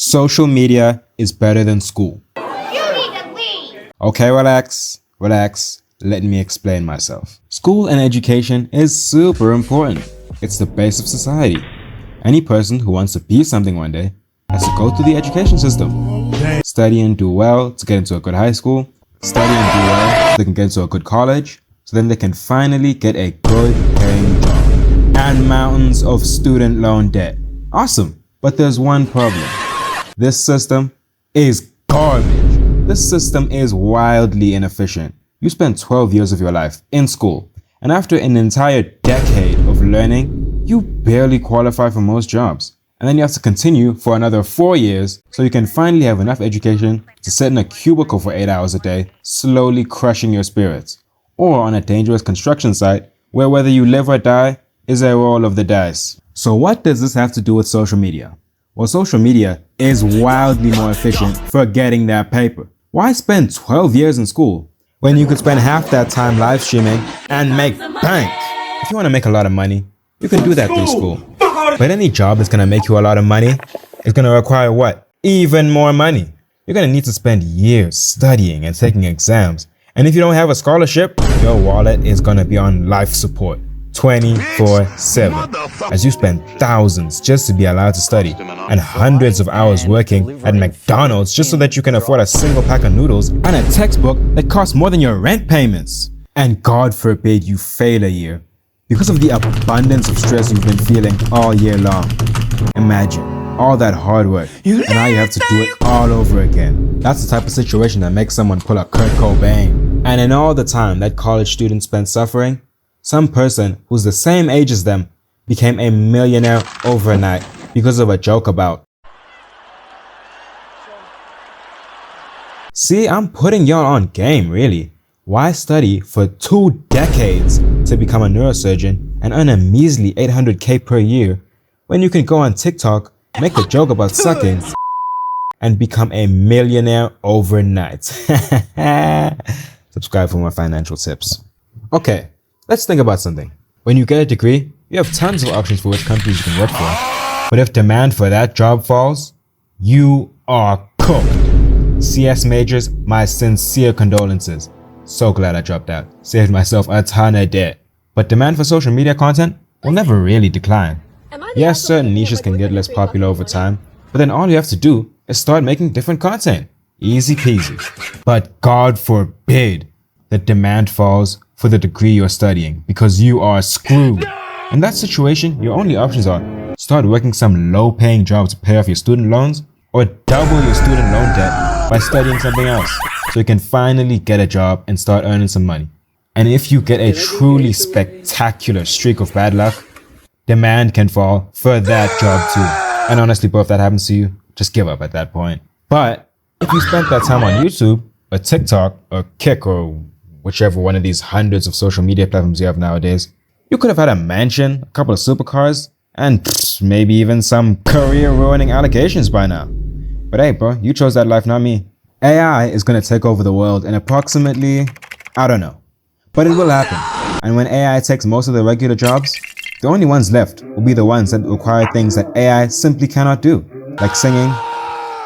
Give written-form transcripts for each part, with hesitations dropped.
social media is better than school. You need to leave! Okay, relax. Let me explain myself. School and education is super important. It's the base of society. Any person who wants to be something one day has to go through the education system. Study and do well to get into a good high school. Study and do well so they can get into a good college. So then they can finally get a good paying job. And mountains of student loan debt. Awesome. But there's one problem. This system is garbage. This system is wildly inefficient. You spend 12 years of your life in school, and after an entire decade of learning, you barely qualify for most jobs. And then you have to continue for another 4 years so you can finally have enough education to sit in a cubicle for 8 hours a day, slowly crushing your spirits. Or on a dangerous construction site where whether you live or die is a roll of the dice. So what does this have to do with social media? Well, social media is wildly more efficient for getting that paper. Why spend 12 years in school when you could spend half that time live streaming and make bank? If you want to make a lot of money, you can do that through school. But any job that's going to make you a lot of money is going to require what? Even more money. You're going to need to spend years studying and taking exams. And if you don't have a scholarship, your wallet is going to be on life support 24/7 as you spend thousands just to be allowed to study and hundreds of hours working at McDonald's just so that you can afford a single pack of noodles and a textbook that costs more than your rent payments. And God forbid you fail a year because of the abundance of stress you've been feeling all year long. Imagine all that hard work and now you have to do it all over again. That's the type of situation that makes someone pull a Kurt Cobain. And in all the time that college students spent suffering, some person who's the same age as them became a millionaire overnight because of a joke about. See, I'm putting y'all on game, really. Why study for 2 decades to become a neurosurgeon and earn a measly $800K per year when you can go on TikTok, make a joke about sucking, and become a millionaire overnight? Subscribe for more financial tips. Okay. Let's think about something. When you get a degree, you have tons of options for which companies you can work for. But if demand for that job falls, you are cooked. CS majors, my sincere condolences. So glad I dropped out. Saved myself a ton of debt. But demand for social media content will never really decline. Yes, certain niches can get less popular over time, but then all you have to do is start making different content. Easy peasy. But God forbid that demand falls for the degree you're studying, because you are screwed. In that situation, your only options are start working some low-paying job to pay off your student loans, or double your student loan debt by studying something else so you can finally get a job and start earning some money. And if you get a truly spectacular streak of bad luck, demand can fall for that job too. And honestly, bro, if that happens to you, just give up at that point. But if you spent that time on YouTube or TikTok or Kick or whichever one of these hundreds of social media platforms you have nowadays, you could have had a mansion, a couple of supercars, and maybe even some career-ruining allegations by now. But hey, bro, you chose that life, not me. AI is going to take over the world in approximately, I don't know. But it will happen. And when AI takes most of the regular jobs, the only ones left will be the ones that require things that AI simply cannot do, like singing,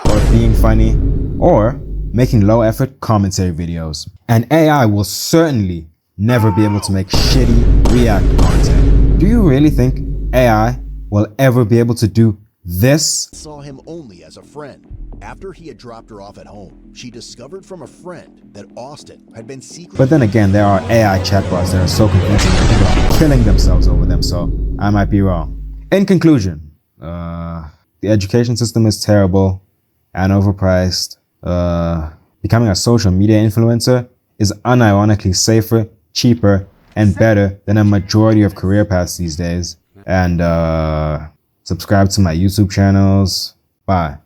or being funny, or making low-effort commentary videos. And AI will certainly never be able to make shitty React content. Do you really think AI will ever be able to do this? Saw him only as a friend. After he had dropped her off at home, she discovered from a friend that Austin had been secretly... But then again, there are AI chatbots that are so convincing that people are killing themselves over them, so I might be wrong. In conclusion, the education system is terrible and overpriced. Becoming a social media influencer is unironically safer, cheaper, and better than a majority of career paths these days. And subscribe to my YouTube channels. Bye.